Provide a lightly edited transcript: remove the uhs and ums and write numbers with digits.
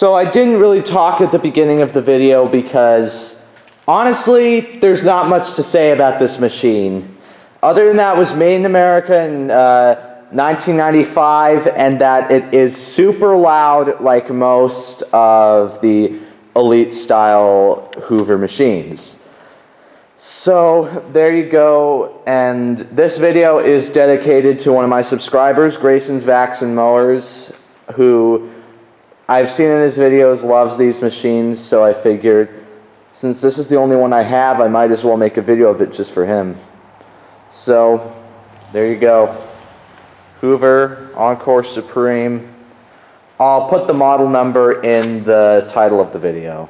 So I didn't really talk at the beginning of the video because honestly, there's not much to say about this machine. Other than that, it was made in America in 1995, and that it is super loud like most of the Elite style Hoover machines. So there you go, and this video is dedicated to one of my subscribers, Grayson's Vacs and Mowers, who I've seen in his videos loves these machines, so I figured since this is the only one I have, I might as well make a video of it just for him. So there you go, Hoover Encore Supreme. I'll put the model number in the title of the video.